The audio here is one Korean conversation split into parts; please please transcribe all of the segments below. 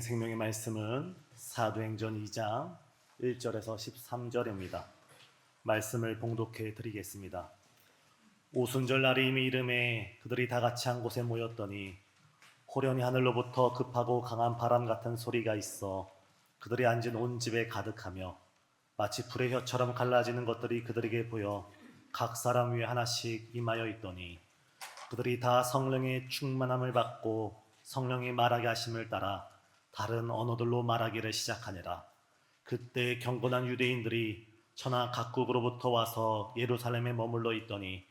생명의 말씀은 사도행전 2장 1절에서 13절입니다. 말씀을 봉독해 드리겠습니다. 오순절 날이 이미 이름에 그들이 다 같이 한 곳에 모였더니 호련히 하늘로부터 급하고 강한 바람 같은 소리가 있어 그들이 앉은 온 집에 가득하며 마치 불의 혀처럼 갈라지는 것들이 그들에게 보여 각 사람 위에 하나씩 임하여 있더니 그들이 다 성령의 충만함을 받고 성령이 말하게 하심을 따라 다른 언어들로 말하기를 시작하니라. 그때 경건한 유대인들이 천하 각국으로부터 와서 예루살렘에 머물러 있더니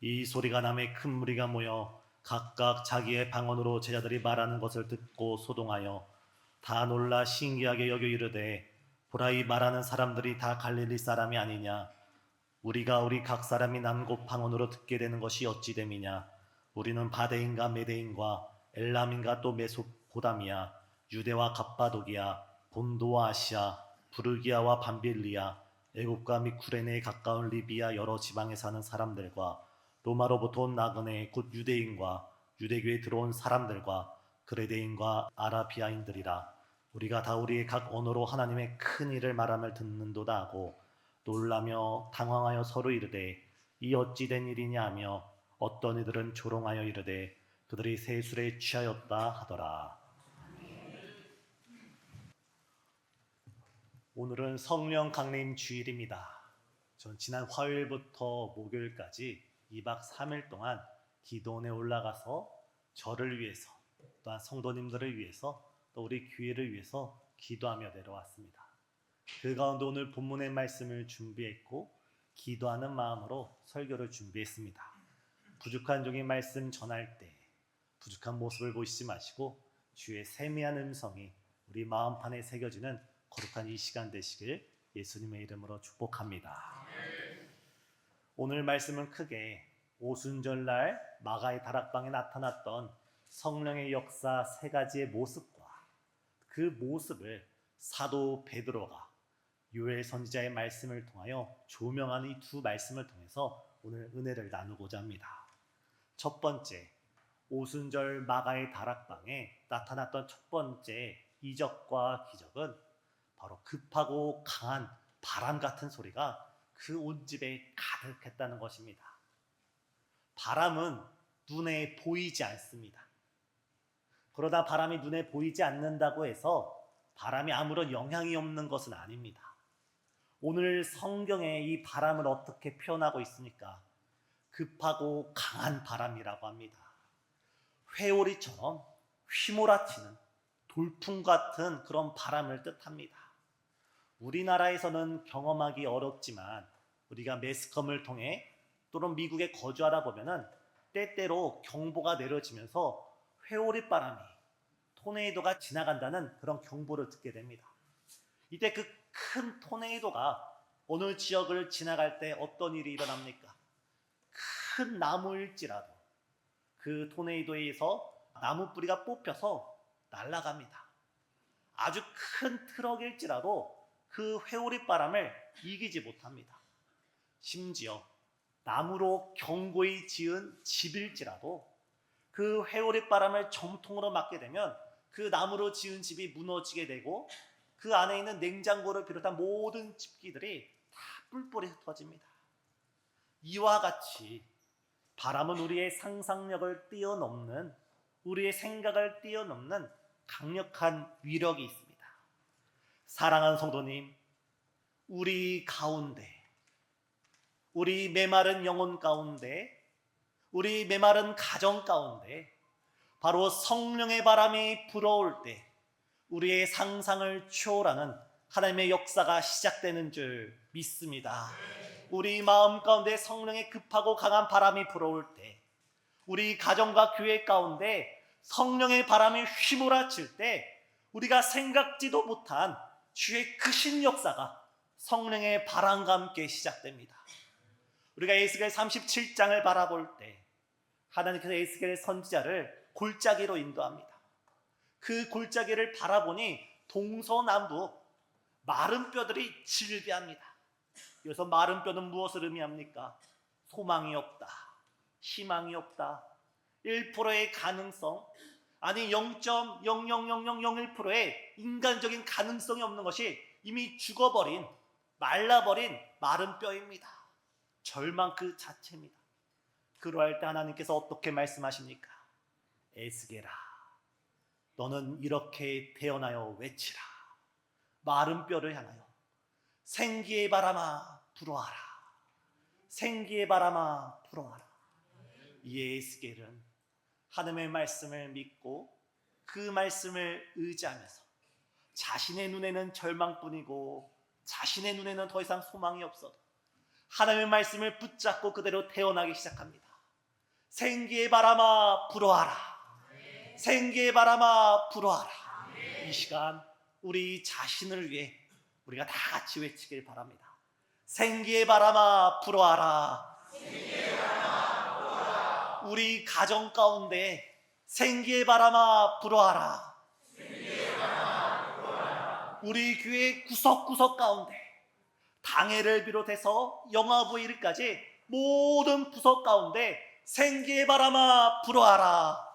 이 소리가 남에 큰 무리가 모여 각각 자기의 방언으로 제자들이 말하는 것을 듣고 소동하여 다 놀라 신기하게 여겨 이르되 보라, 이 말하는 사람들이 다 갈릴리 사람이 아니냐? 우리가 우리 각 사람이 남곳 방언으로 듣게 되는 것이 어찌 됨이냐? 우리는 바데인과 메데인과 엘람인가 또 메소포다미아, 유대와 갑바도기아, 본도와 아시아, 부르기아와 밤빌리아, 애굽과 및 쿠레네에 가까운 리비아 여러 지방에 사는 사람들과 로마로부터 온 나그네 곧 유대인과 유대교에 들어온 사람들과 그레데인과 아라비아인들이라. 우리가 다 우리의 각 언어로 하나님의 큰 일을 말함을 듣는도다 하고 놀라며 당황하여 서로 이르되 이 어찌 된 일이냐 하며 어떤 이들은 조롱하여 이르되 그들이 새 술에 취하였다 하더라. 오늘은 성령 강림 주일입니다. 전 지난 화요일부터 목요일까지 2박 3일 동안 기도원에 올라가서 저를 위해서 또한 성도님들을 위해서 또 우리 교회를 위해서 기도하며 내려왔습니다. 그 가운데 오늘 본문의 말씀을 준비했고 기도하는 마음으로 설교를 준비했습니다. 부족한 종의 말씀 전할 때 부족한 모습을 보시지 마시고 주의 세미한 음성이 우리 마음판에 새겨지는 거룩한 이 시간 되시길 예수님의 이름으로 축복합니다. 오늘 말씀은 크게 오순절날 마가의 다락방에 나타났던 성령의 역사 세 가지의 모습과 그 모습을 사도 베드로가 요엘 선지자의 말씀을 통하여 조명하는 이 두 말씀을 통해서 오늘 은혜를 나누고자 합니다. 첫 번째, 오순절 마가의 다락방에 나타났던 첫 번째 이적과 기적은 바로 급하고 강한 바람 같은 소리가 그 온 집에 가득했다는 것입니다. 바람은 눈에 보이지 않습니다. 그러다 바람이 눈에 보이지 않는다고 해서 바람이 아무런 영향이 없는 것은 아닙니다. 오늘 성경에 이 바람을 어떻게 표현하고 있습니까? 급하고 강한 바람이라고 합니다. 회오리처럼 휘몰아치는 돌풍 같은 그런 바람을 뜻합니다. 우리나라에서는 경험하기 어렵지만 우리가 매스컴을 통해 또는 미국에 거주하다 보면은 때때로 경보가 내려지면서 회오리 바람이 토네이도가 지나간다는 그런 경보를 듣게 됩니다. 이때 그 큰 토네이도가 어느 지역을 지나갈 때 어떤 일이 일어납니까? 큰 나무일지라도 그 토네이도에 의해서 나무 뿌리가 뽑혀서 날아갑니다. 아주 큰 트럭일지라도 그 회오리 바람을 이기지 못합니다. 심지어 나무로 견고히 지은 집일지라도 그 회오리 바람을 정통으로 맞게 되면 그 나무로 지은 집이 무너지게 되고 그 안에 있는 냉장고를 비롯한 모든 집기들이 다 뿔뿔이 흩어집니다. 이와 같이 바람은 우리의 상상력을 뛰어넘는, 우리의 생각을 뛰어넘는 강력한 위력이 있습니다. 사랑하는 성도님, 우리 가운데, 우리 메마른 영혼 가운데, 우리 메마른 가정 가운데 바로 성령의 바람이 불어올 때 우리의 상상을 초월하는 하나님의 역사가 시작되는 줄 믿습니다. 우리 마음 가운데 성령의 급하고 강한 바람이 불어올 때, 우리 가정과 교회 가운데 성령의 바람이 휘몰아칠 때 우리가 생각지도 못한 주의 크신 역사가 성령의 바람과 함께 시작됩니다. 우리가 에스겔 37장을 바라볼 때 하나님께서 에스겔 선지자를 골짜기로 인도합니다. 그 골짜기를 바라보니 동서남북 마른 뼈들이 질비합니다. 여기서 마른 뼈는 무엇을 의미합니까? 소망이 없다, 희망이 없다, 1%의 가능성, 아니 0.00001%의 인간적인 가능성이 없는 것이 이미 죽어버린, 말라버린 마른 뼈입니다. 절망 그 자체입니다. 그러할 때 하나님께서 어떻게 말씀하십니까? 에스게라, 너는 이렇게 태어나여 외치라. 마른 뼈를 향하여 생기의 바람아 불어와라. 생기의 바람아 불어와라. 이 에스겔은 하나님의 말씀을 믿고 그 말씀을 의지하면서 자신의 눈에는 절망뿐이고 자신의 눈에는 더 이상 소망이 없어도 하나님의 말씀을 붙잡고 그대로 태어나기 시작합니다. 생기의 바람아 불어와라. 생기의 바람아 불어와라. 이 시간 우리 자신을 위해 우리가 다 같이 외치길 바랍니다. 생기의 바람아 불어와라. 우리 가정 가운데 생기의 바람아 불어와라. 우리 교회 구석구석 가운데 당회를 비롯해서 영화부일까지 모든 부석 가운데 생기의 바람아 불어와라.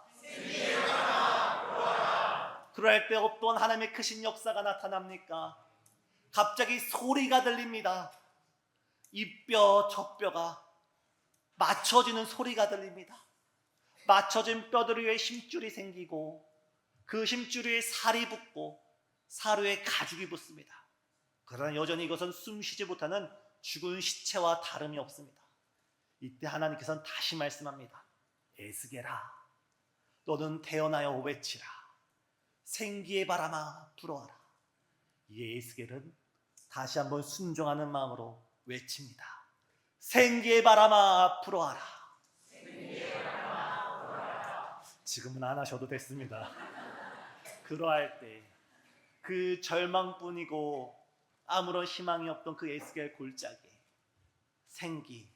그럴 때 어떤 하나님의 크신 역사가 나타납니까? 갑자기 소리가 들립니다. 이 뼈 저 뼈가 맞춰지는 소리가 들립니다. 맞춰진 뼈들 위에 힘줄이 생기고 그 힘줄 위에 살이 붙고 살 위에 가죽이 붙습니다. 그러나 여전히 이것은 숨쉬지 못하는 죽은 시체와 다름이 없습니다. 이때 하나님께서는 다시 말씀합니다. 에스겔아, 너는 태어나여 외치라. 생기의 바람아 불어와라. 이 에스겔은 다시 한번 순종하는 마음으로 외칩니다. 생기의 바람아 불어와라. 지금은 안 하셔도 됐습니다. 그러할 때 그 절망뿐이고 아무런 희망이 없던 그 에스겔 골짜기에 생기,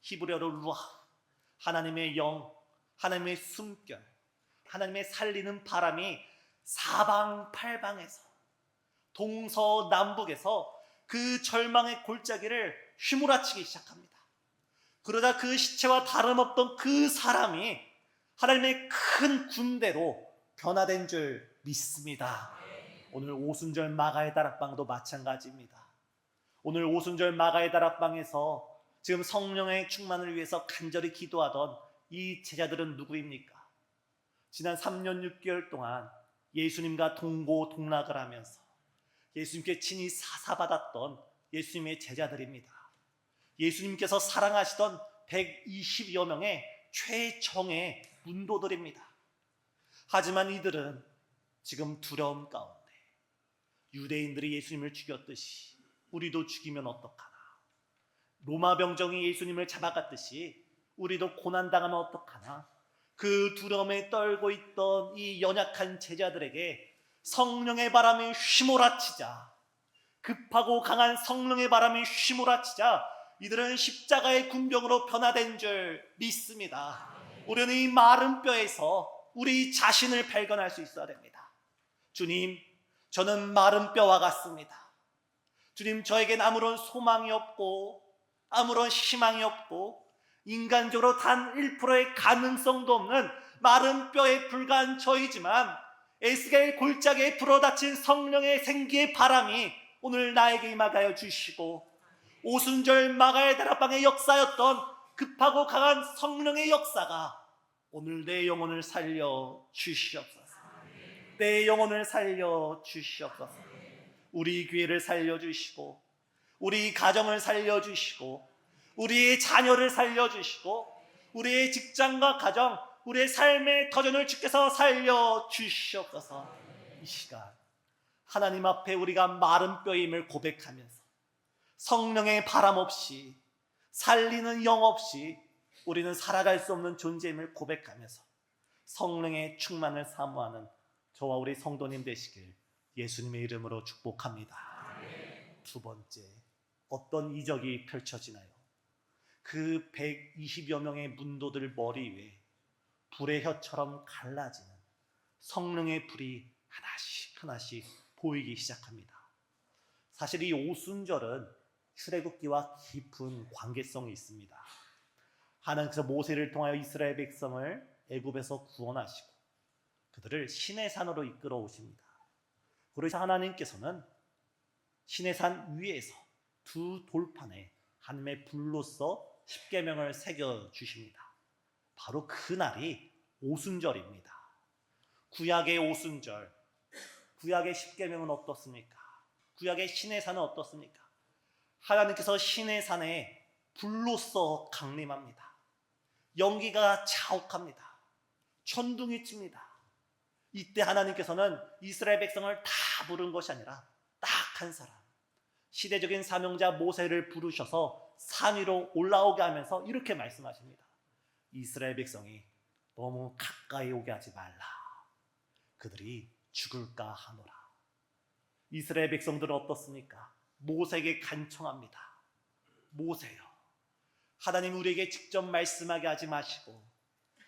히브리어로 루아, 하나님의 영, 하나님의 숨결, 하나님의 살리는 바람이 사방팔방에서 동서남북에서 그 절망의 골짜기를 휘몰아치기 시작합니다. 그러다 그 시체와 다름없던 그 사람이 하나님의 큰 군대로 변화된 줄 믿습니다. 오늘 오순절 마가의 다락방도 마찬가지입니다. 오늘 오순절 마가의 다락방에서 지금 성령의 충만을 위해서 간절히 기도하던 이 제자들은 누구입니까? 지난 3년 6개월 동안 예수님과 동고동락을 하면서 예수님께 친히 사사받았던 예수님의 제자들입니다. 예수님께서 사랑하시던 120여 명의 최정의 문도들입니다. 하지만 이들은 지금 두려움 가운데 유대인들이 예수님을 죽였듯이 우리도 죽이면 어떡하나, 로마 병정이 예수님을 잡아갔듯이 우리도 고난당하면 어떡하나, 그 두려움에 떨고 있던 이 연약한 제자들에게 성령의 바람이 휘몰아치자, 급하고 강한 성령의 바람이 휘몰아치자 이들은 십자가의 군병으로 변화된 줄 믿습니다. 우리는 이 마른 뼈에서 우리 자신을 발견할 수 있어야 됩니다. 주님, 저는 마른 뼈와 같습니다. 주님, 저에겐 아무런 소망이 없고 아무런 희망이 없고 인간적으로 단 1%의 가능성도 없는 마른 뼈에 불과한 저이지만 에스겔 골짜기에 불어닥친 성령의 생기의 바람이 오늘 나에게 임하여 주시고 오순절 마가의 다락방의 역사였던 급하고 강한 성령의 역사가 오늘 내 영혼을 살려 주시옵소서. 내 영혼을 살려 주시옵소서. 우리 교회를 살려 주시고 우리 가정을 살려 주시고 우리의 자녀를 살려 주시고 우리의 직장과 가정, 우리의 삶의 터전을 주께서 살려 주시옵소서. 이 시간 하나님 앞에 우리가 마른 뼈임을 고백하면서 성령의 바람 없이, 살리는 영 없이 우리는 살아갈 수 없는 존재임을 고백하면서 성령의 충만을 사모하는 저와 우리 성도님 되시길 예수님의 이름으로 축복합니다. 두 번째, 어떤 이적이 펼쳐지나요? 그 120여 명의 문도들 머리 위에 불의 혀처럼 갈라지는 성령의 불이 하나씩 하나씩 보이기 시작합니다. 사실 이 오순절은 출애굽기와 깊은 관계성이 있습니다. 하나님께서 모세를 통하여 이스라엘 백성을 애굽에서 구원하시고 그들을 신의 산으로 이끌어 오십니다. 그래서 하나님께서는 신의 산 위에서 두 돌판에 하나님의 불로써 십계명을 새겨 주십니다. 바로 그날이 오순절입니다. 구약의 오순절, 구약의 십계명은 어떻습니까? 구약의 신의 산은 어떻습니까? 하나님께서 신의 산에 불로써 강림합니다. 연기가 자욱합니다. 천둥이 칩니다. 이때 하나님께서는 이스라엘 백성을 다 부른 것이 아니라 딱 한 사람, 시대적인 사명자 모세를 부르셔서 산 위로 올라오게 하면서 이렇게 말씀하십니다. 이스라엘 백성이 너무 가까이 오게 하지 말라. 그들이 죽을까 하노라. 이스라엘 백성들은 어떻습니까? 모세에게 간청합니다. 모세요, 하나님 우리에게 직접 말씀하게 하지 마시고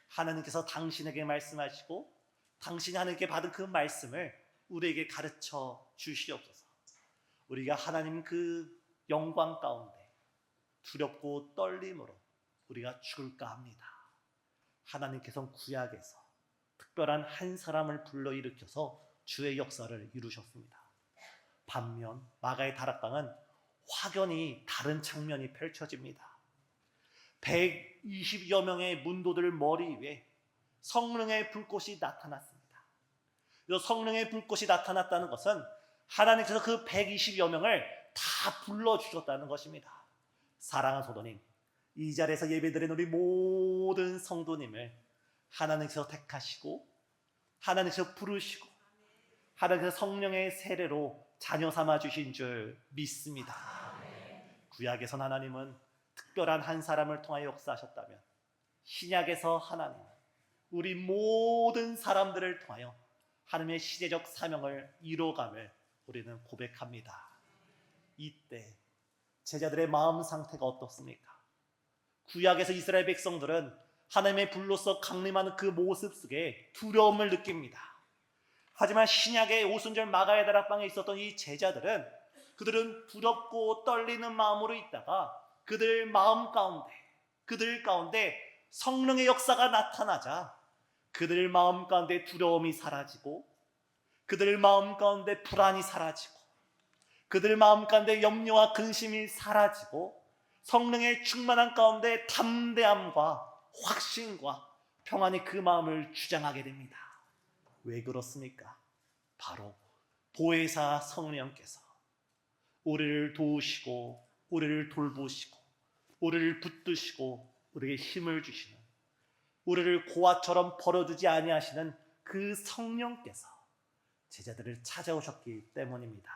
하나님께서 당신에게 말씀하시고 당신이 하나님께 받은 그 말씀을 우리에게 가르쳐 주시옵소서. 우리가 하나님 그 영광 가운데 두렵고 떨림으로 우리가 죽을까 합니다. 하나님께서는 구약에서 특별한 한 사람을 불러일으켜서 주의 역사를 이루셨습니다. 반면 마가의 다락방은 확연히 다른 장면이 펼쳐집니다. 120여 명의 문도들 머리 위에 성령의 불꽃이 나타났습니다. 성령의 불꽃이 나타났다는 것은 하나님께서 그 120여 명을 다 불러주셨다는 것입니다. 사랑하는 성도님, 이 자리에서 예배드리는 우리 모든 성도님을 하나님께서 택하시고 하나님께서 부르시고 하나님께서 성령의 세례로 자녀 삼아 주신 줄 믿습니다. 구약에선 하나님은 특별한 한 사람을 통하여 역사하셨다면 신약에서 하나님은 우리 모든 사람들을 통하여 하나님의 시대적 사명을 이루어감을 우리는 고백합니다. 이때 제자들의 마음 상태가 어떻습니까? 구약에서 이스라엘 백성들은 하나님의 불로서 강림하는 그 모습 속에 두려움을 느낍니다. 하지만 신약의 오순절 마가의 다락방에 있었던 이 제자들은 그들은 두렵고 떨리는 마음으로 있다가 그들 마음 가운데, 그들 가운데 성령의 역사가 나타나자 그들 마음 가운데 두려움이 사라지고 그들 마음 가운데 불안이 사라지고 그들 마음 가운데 염려와 근심이 사라지고 성령의 충만한 가운데 담대함과 확신과 평안이 그 마음을 주장하게 됩니다. 왜 그렇습니까? 바로 보혜사 성령께서 우리를 도우시고 우리를 돌보시고 우리를 붙드시고 우리에게 힘을 주시는, 우리를 고아처럼 버려두지 아니하시는 그 성령께서 제자들을 찾아오셨기 때문입니다.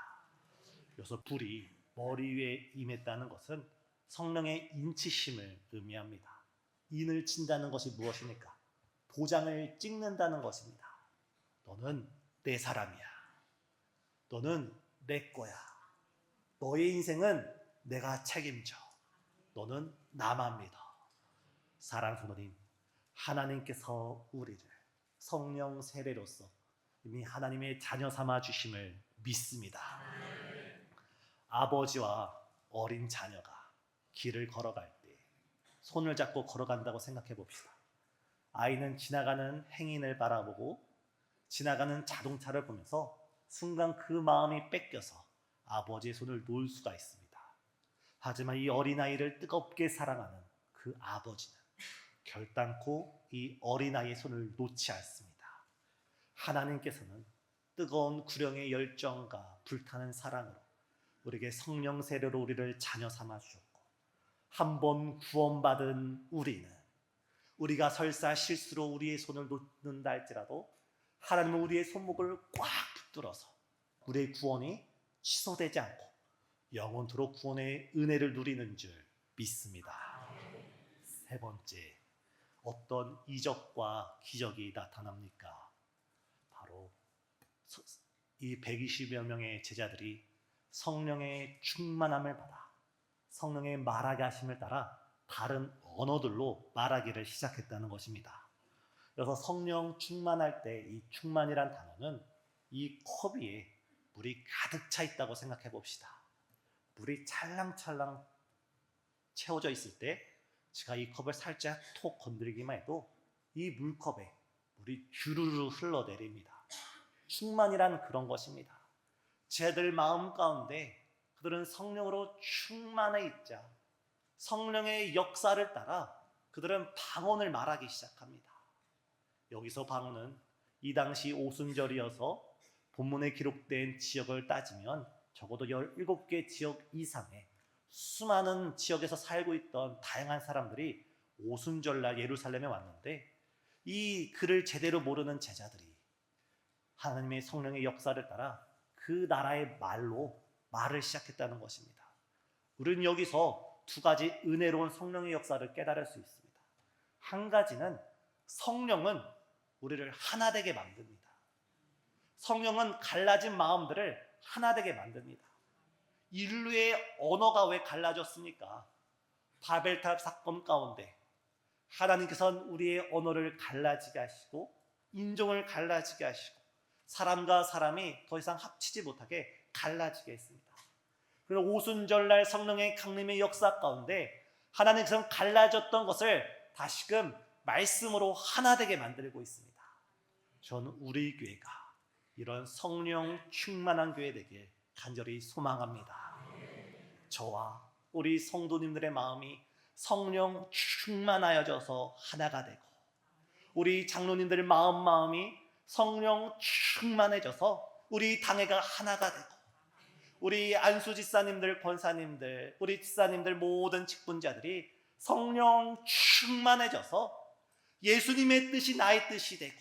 여기서 불이 머리 위에 임했다는 것은 성령의 인치심을 의미합니다. 인을 친다는 것이 무엇입니까? 도장을 찍는다는 것입니다. 너는 내 사람이야. 너는 내 거야. 너의 인생은 내가 책임져. 너는 나만 믿어. 사랑하는 성도님, 하나님께서 우리를 성령 세례로서 이미 하나님의 자녀 삼아 주심을 믿습니다. 아버지와 어린 자녀가 길을 걸어갈 때 손을 잡고 걸어간다고 생각해 봅시다. 아이는 지나가는 행인을 바라보고 지나가는 자동차를 보면서 순간 그 마음이 뺏겨서 아버지의 손을 놓을 수가 있습니다. 하지만 이 어린아이를 뜨겁게 사랑하는 그 아버지는 결단코 이 어린아이의 손을 놓지 않습니다. 하나님께서는 뜨거운 구령의 열정과 불타는 사랑으로 우리에게 성령 세례로 우리를 자녀 삼아 주셨고, 한 번 구원받은 우리는 우리가 설사 실수로 우리의 손을 놓는다 할지라도 하나님은 우리의 손목을 꽉 붙들어서 우리의 구원이 취소되지 않고 영원토록 구원의 은혜를 누리는 줄 믿습니다. 세 번째, 어떤 이적과 기적이 나타납니까? 바로 이 120여 명의 제자들이 성령의 충만함을 받아 성령의 말하게 하심을 따라 다른 언어들로 말하기를 시작했다는 것입니다. 그래서 성령 충만할 때 이 충만이란 단어는 이 컵 위에 물이 가득 차 있다고 생각해 봅시다. 물이 찰랑찰랑 채워져 있을 때 제가 이 컵을 살짝 톡 건드리기만 해도 이 물컵에 우리 주르르 흘러내립니다. 충만이란 그런 것입니다. 제들 마음 가운데 그들은 성령으로 충만해 있자 성령의 역사를 따라 그들은 방언을 말하기 시작합니다. 여기서 방언은 이 당시 오순절이어서 본문에 기록된 지역을 따지면 적어도 17개 지역 이상의 수많은 지역에서 살고 있던 다양한 사람들이 오순절날 예루살렘에 왔는데 이 글을 제대로 모르는 제자들이 하나님의 성령의 역사를 따라 그 나라의 말로 말을 시작했다는 것입니다. 우리는 여기서 두 가지 은혜로운 성령의 역사를 깨달을 수 있습니다. 한 가지는 성령은 우리를 하나 되게 만듭니다. 성령은 갈라진 마음들을 하나 되게 만듭니다. 인류의 언어가 왜 갈라졌습니까? 바벨탑 사건 가운데 하나님께서는 우리의 언어를 갈라지게 하시고 인종을 갈라지게 하시고 사람과 사람이 더 이상 합치지 못하게 갈라지게 했습니다. 그리고 오순절날 성령의 강림의 역사 가운데 하나님께서는 갈라졌던 것을 다시금 말씀으로 하나 되게 만들고 있습니다. 저는 우리 교회가 이런 성령 충만한 교회 되길 간절히 소망합니다. 저와 우리 성도님들의 마음이 성령 충만하여져서 하나가 되고 우리 장로님들의 마음이 성령 충만해져서 우리 당회가 하나가 되고 우리 안수 집사님들, 권사님들, 우리 집사님들 모든 직분자들이 성령 충만해져서 예수님의 뜻이 나의 뜻이 되고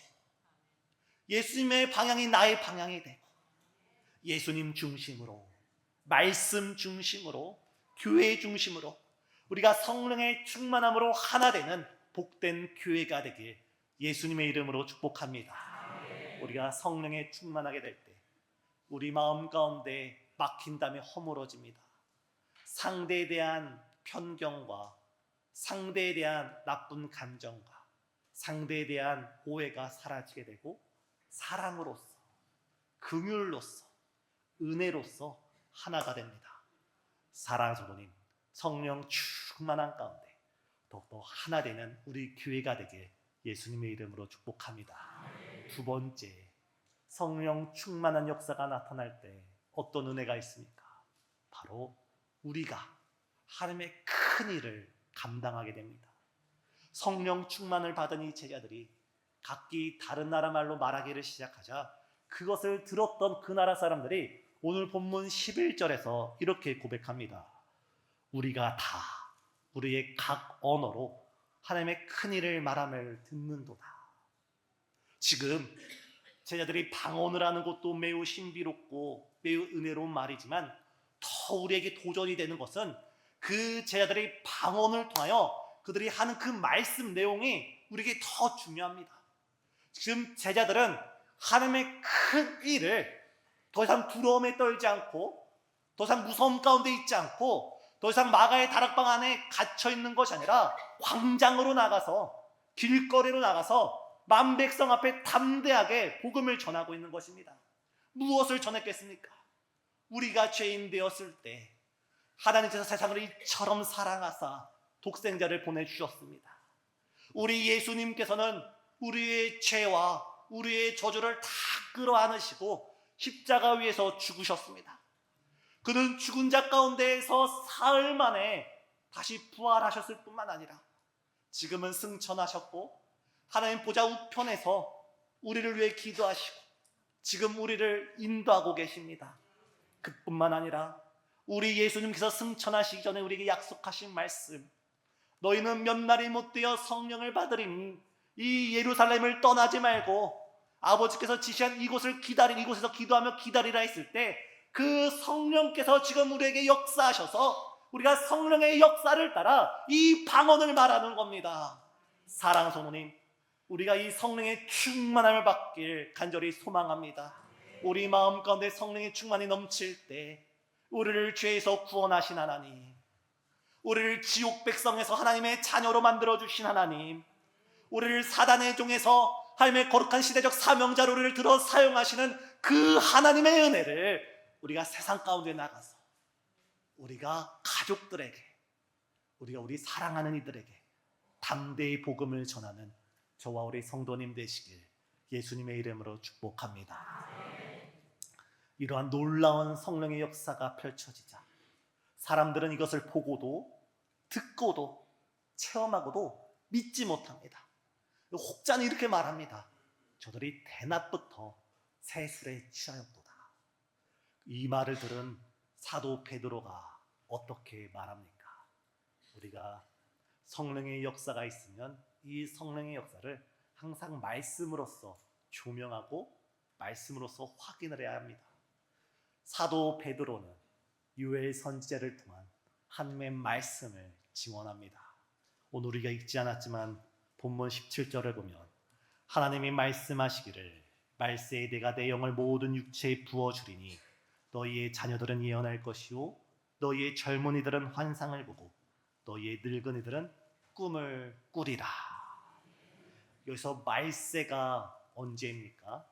예수님의 방향이 나의 방향이 되고 예수님 중심으로 말씀 중심으로 교회 중심으로 우리가 성령의 충만함으로 하나 되는 복된 교회가 되길 예수님의 이름으로 축복합니다. 우리가 성령에 충만하게 될 때 우리 마음 가운데 막힌 담이 허물어집니다. 상대에 대한 편견과 상대에 대한 나쁜 감정과 상대에 대한 오해가 사라지게 되고 사랑으로서 긍휼로서 은혜로서 하나가 됩니다. 사랑하는 성도님, 성령 충만한 가운데 더욱더 하나 되는 우리 교회가 되길 예수님의 이름으로 축복합니다. 두 번째, 성령 충만한 역사가 나타날 때 어떤 은혜가 있습니까? 바로 우리가 하나님의 큰 일을 감당하게 됩니다. 성령 충만을 받은 이 제자들이 각기 다른 나라 말로 말하기를 시작하자 그것을 들었던 그 나라 사람들이 오늘 본문 11절에서 이렇게 고백합니다. 우리가 다 우리의 각 언어로 하나님의 큰 일을 말함을 듣는도다. 지금 제자들이 방언을 하는 것도 매우 신비롭고 매우 은혜로운 말이지만 더 우리에게 도전이 되는 것은 그 제자들의 방언을 통하여 그들이 하는 그 말씀 내용이 우리에게 더 중요합니다. 지금 제자들은 하나님의 큰 일을 더 이상 두려움에 떨지 않고 더 이상 무서움 가운데 있지 않고 더 이상 마가의 다락방 안에 갇혀 있는 것이 아니라 광장으로 나가서 길거리로 나가서 만백성 앞에 담대하게 복음을 전하고 있는 것입니다. 무엇을 전했겠습니까? 우리가 죄인 되었을 때 하나님께서 세상을 이처럼 사랑하사 독생자를 보내주셨습니다. 우리 예수님께서는 우리의 죄와 우리의 저주를 다 끌어안으시고 십자가 위에서 죽으셨습니다. 그는 죽은 자 가운데에서 사흘 만에 다시 부활하셨을 뿐만 아니라 지금은 승천하셨고 하나님 보좌 우편에서 우리를 위해 기도하시고 지금 우리를 인도하고 계십니다. 그뿐만 아니라 우리 예수님께서 승천하시기 전에 우리에게 약속하신 말씀, 너희는 몇 날이 못 되어 성령을 받으리니 이 예루살렘을 떠나지 말고 아버지께서 지시한 이곳에서 기도하며 기다리라 했을 때 그 성령께서 지금 우리에게 역사하셔서 우리가 성령의 역사를 따라 이 방언을 말하는 겁니다. 사랑하는 성도님, 우리가 이 성령의 충만함을 받길 간절히 소망합니다. 우리 마음 가운데 성령의 충만이 넘칠 때 우리를 죄에서 구원하신 하나님, 우리를 지옥 백성에서 하나님의 자녀로 만들어주신 하나님, 우리를 사단의 종에서 하나님의 거룩한 시대적 사명자로 우리를 들어 사용하시는 그 하나님의 은혜를 우리가 세상 가운데 나가서 우리가 가족들에게, 우리가 우리 사랑하는 이들에게 담대히 복음을 전하는 저와 우리 성도님 되시길 예수님의 이름으로 축복합니다. 이러한 놀라운 성령의 역사가 펼쳐지자 사람들은 이것을 보고도 듣고도 체험하고도 믿지 못합니다. 혹자는 이렇게 말합니다. 저들이 대낮부터 세술에 취하였도다. 이 말을 들은 사도 베드로가 어떻게 말합니까? 우리가 성령의 역사가 있으면 이 성령의 역사를 항상 말씀으로써 조명하고 말씀으로써 확인을 해야 합니다. 사도 베드로는 요엘 선지자를 통한 하나님의 말씀을 증언합니다. 오늘 우리가 읽지 않았지만 본문 17절을 보면 하나님이 말씀하시기를 말세에 내가 내 영을 모든 육체에 부어주리니 너희의 자녀들은 예언할 것이요 너희의 젊은이들은 환상을 보고 너희의 늙은이들은 꿈을 꾸리라. 여기서 말세가 언제입니까?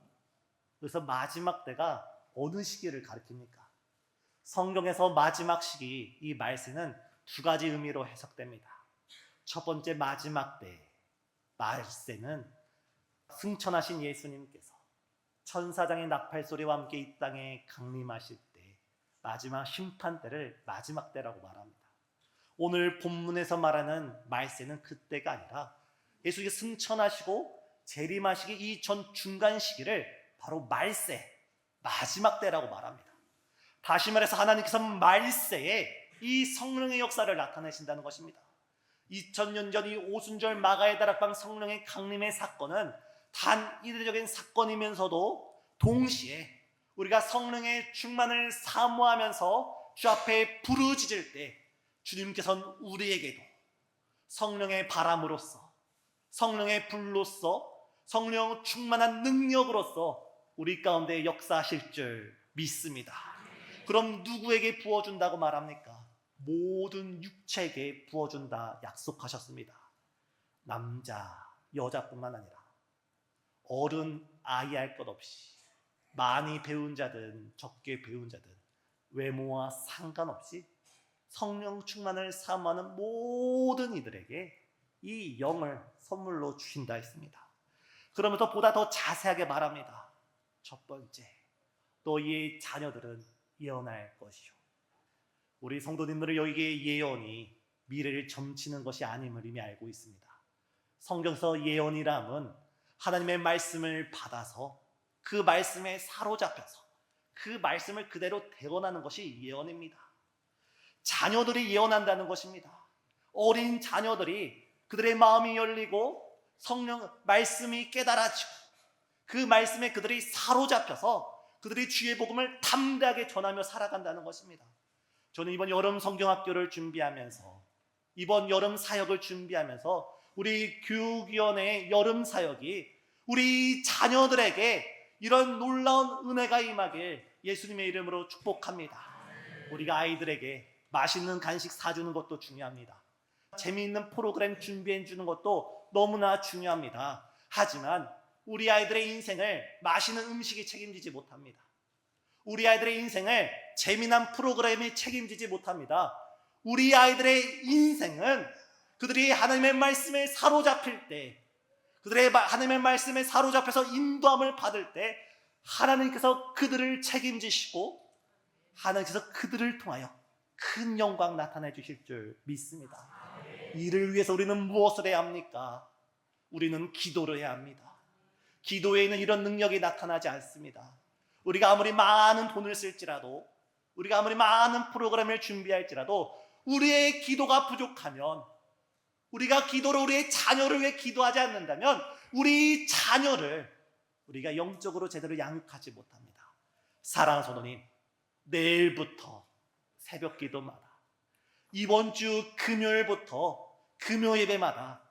그래서 마지막 때가 어느 시기를 가리킵니까? 성경에서 마지막 시기, 이 말세는 두 가지 의미로 해석됩니다. 첫 번째, 마지막 때 말세는 승천하신 예수님께서 천사장의 나팔소리와 함께 이 땅에 강림하실 때 마지막 심판 때를 마지막 때라고 말합니다. 오늘 본문에서 말하는 말세는 그때가 아니라 예수님이 승천하시고 재림하시기 이전 중간 시기를 바로 말세, 마지막 때라고 말합니다. 다시 말해서 하나님께서 말세에 이 성령의 역사를 나타내신다는 것입니다. 2000년 전 이 오순절 마가의 다락방 성령의 강림의 사건은 단 이례적인 사건이면서도 동시에 우리가 성령의 충만을 사모하면서 주 앞에 부르짖을 때 주님께서는 우리에게도 성령의 바람으로써 성령의 불로써 성령 충만한 능력으로써 우리 가운데 역사하실 줄 믿습니다. 그럼 누구에게 부어준다고 말합니까? 모든 육체에게 부어준다 약속하셨습니다. 남자, 여자뿐만 아니라 어른, 아이 할 것 없이 많이 배운 자든 적게 배운 자든 외모와 상관없이 성령 충만을 사모하는 모든 이들에게 이 영을 선물로 주신다 했습니다. 그러면서 보다 더 자세하게 말합니다. 첫 번째, 너희의 자녀들은 예언할 것이요. 우리 성도님들은 여기에 예언이 미래를 점치는 것이 아님을 이미 알고 있습니다. 성경에서 예언이란 하나님의 말씀을 받아서 그 말씀에 사로잡혀서 그 말씀을 그대로 대언하는 것이 예언입니다. 자녀들이 예언한다는 것입니다. 어린 자녀들이 그들의 마음이 열리고 성령 말씀이 깨달아지고 그 말씀에 그들이 사로잡혀서 그들이 주의 복음을 담대하게 전하며 살아간다는 것입니다. 저는 이번 여름 성경학교를 준비하면서 이번 여름 사역을 준비하면서 우리 교육위원회의 여름 사역이 우리 자녀들에게 이런 놀라운 은혜가 임하길 예수님의 이름으로 축복합니다. 우리가 아이들에게 맛있는 간식 사주는 것도 중요합니다. 재미있는 프로그램 준비해 주는 것도 너무나 중요합니다. 하지만 우리 아이들의 인생을 맛있는 음식이 책임지지 못합니다. 우리 아이들의 인생을 재미난 프로그램이 책임지지 못합니다. 우리 아이들의 인생은 그들이 하나님의 말씀에 사로잡힐 때, 그들의 하나님의 말씀에 사로잡혀서 인도함을 받을 때 하나님께서 그들을 책임지시고 하나님께서 그들을 통하여 큰 영광 나타내 주실 줄 믿습니다. 이를 위해서 우리는 무엇을 해야 합니까? 우리는 기도를 해야 합니다. 기도에는 이런 능력이 나타나지 않습니다. 우리가 아무리 많은 돈을 쓸지라도, 우리가 아무리 많은 프로그램을 준비할지라도 우리의 기도가 부족하면, 우리가 기도로 우리의 자녀를 위해 기도하지 않는다면 우리 자녀를 우리가 영적으로 제대로 양육하지 못합니다. 사랑하는 성도님, 내일부터 새벽 기도마다, 이번 주 금요일부터 금요 예배마다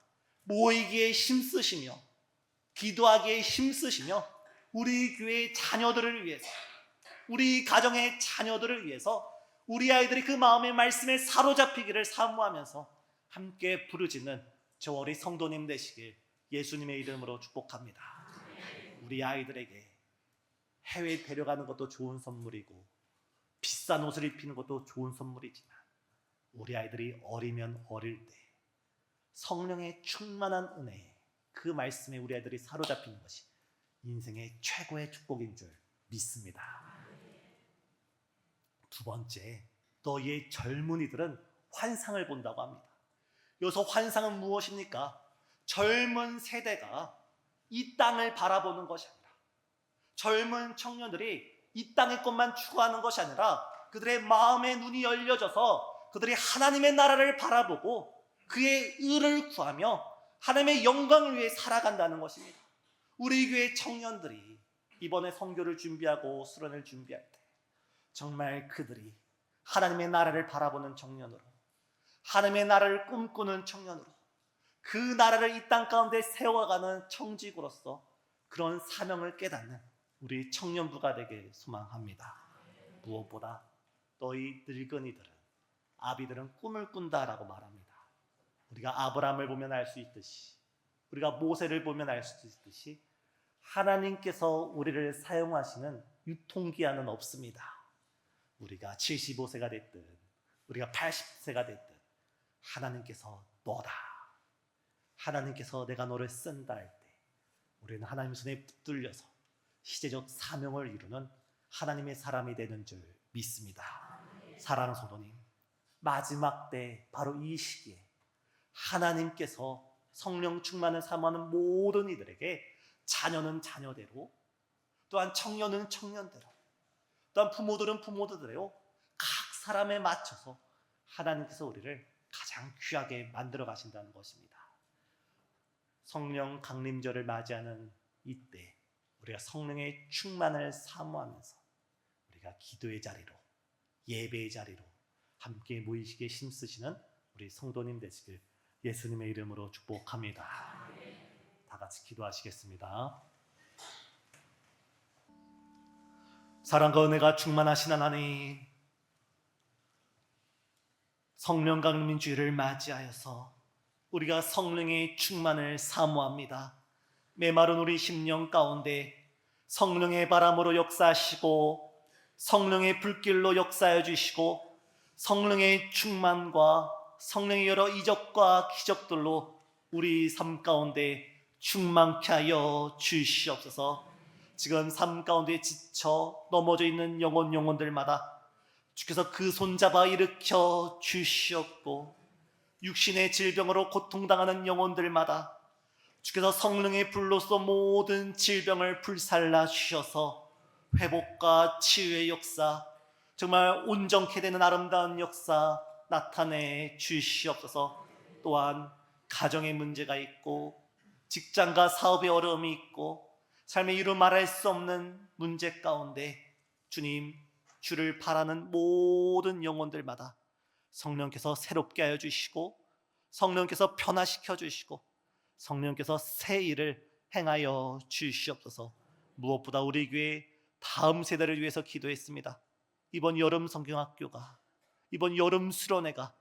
모이기에 힘쓰시며 기도하기에 힘쓰시며 우리 교회의 자녀들을 위해서, 우리 가정의 자녀들을 위해서 우리 아이들이 그 마음의 말씀에 사로잡히기를 사모하면서 함께 부르짖는 저 우리 성도님 되시길 예수님의 이름으로 축복합니다. 우리 아이들에게 해외 데려가는 것도 좋은 선물이고 비싼 옷을 입히는 것도 좋은 선물이지만 우리 아이들이 어리면 어릴 때 성령의 충만한 은혜, 그 말씀에 우리 아이들이 사로잡히는 것이 인생의 최고의 축복인 줄 믿습니다. 두 번째, 너희의 젊은이들은 환상을 본다고 합니다. 여기서 환상은 무엇입니까? 젊은 세대가 이 땅을 바라보는 것이 아니라, 젊은 청년들이 이 땅의 것만 추구하는 것이 아니라 그들의 마음의 눈이 열려져서 그들이 하나님의 나라를 바라보고 그의 의를 구하며 하나님의 영광을 위해 살아간다는 것입니다. 우리 교회 청년들이 이번에 선교를 준비하고 수련을 준비할 때 정말 그들이 하나님의 나라를 바라보는 청년으로, 하나님의 나라를 꿈꾸는 청년으로, 그 나라를 이 땅 가운데 세워가는 청직으로서 그런 사명을 깨닫는 우리 청년부가 되길 소망합니다. 무엇보다 너희 늙은이들은, 아비들은 꿈을 꾼다라고 말합니다. 우리가 아브라함을 보면 알 수 있듯이, 우리가 모세를 보면 알 수 있듯이 하나님께서 우리를 사용하시는 유통기한은 없습니다. 우리가 75세가 됐든 우리가 80세가 됐든 하나님께서 너다, 하나님께서 내가 너를 쓴다 할 때 우리는 하나님 손에 붙들려서 시대적 사명을 이루는 하나님의 사람이 되는 줄 믿습니다. 사랑하는 성도님, 마지막 때 바로 이 시기에 하나님께서 성령 충만을 사모하는 모든 이들에게 자녀는 자녀대로, 또한 청년은 청년대로, 또한 부모들은 부모들대로 각 사람에 맞춰서 하나님께서 우리를 가장 귀하게 만들어 가신다는 것입니다. 성령 강림절을 맞이하는 이때 우리가 성령의 충만을 사모하면서 우리가 기도의 자리로, 예배의 자리로 함께 모이시기에 힘쓰시는 우리 성도님 되시길 예수님의 이름으로 축복합니다. 다 같이 기도하시겠습니다. 사랑과 은혜가 충만하신 하나님, 성령 강림 주일을 맞이하여서 우리가 성령의 충만을 사모합니다. 메마른 우리 심령 가운데 성령의 바람으로 역사하시고 성령의 불길로 역사해 주시고 성령의 충만과 성령의 여러 이적과 기적들로 우리 삶 가운데 충만케 하여 주시옵소서. 지금 삶 가운데 지쳐 넘어져 있는 영혼들마다 주께서 그 손잡아 일으켜 주시옵고, 육신의 질병으로 고통당하는 영혼들마다 주께서 성령의 불로서 모든 질병을 불살라 주셔서 회복과 치유의 역사, 정말 온전케 되는 아름다운 역사 나타내 주시옵소서. 또한 가정에 문제가 있고 직장과 사업에 어려움이 있고 삶의 이루 말할 수 없는 문제 가운데 주님, 주를 바라는 모든 영혼들마다 성령께서 새롭게 하여 주시고 성령께서 변화시켜 주시고 성령께서 새 일을 행하여 주시옵소서. 무엇보다 우리 교회 다음 세대를 위해서 기도했습니다. 이번 여름 성경학교가, 이번 여름 수련회가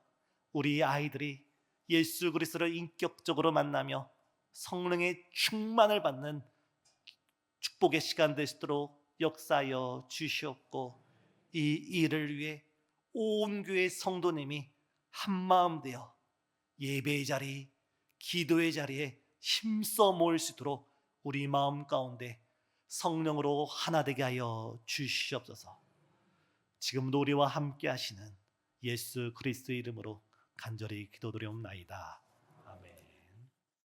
우리 아이들이 예수 그리스도를 인격적으로 만나며 성령의 충만을 받는 축복의 시간 되시도록 역사하여 주시옵고, 이 일을 위해 온 교회 성도님이 한마음 되어 예배의 자리, 기도의 자리에 힘써 모일 수 있도록 우리 마음 가운데 성령으로 하나 되게 하여 주시옵소서. 지금도 우리와 함께 하시는 예수 그리스도의 이름으로 간절히 기도드리옵나이다.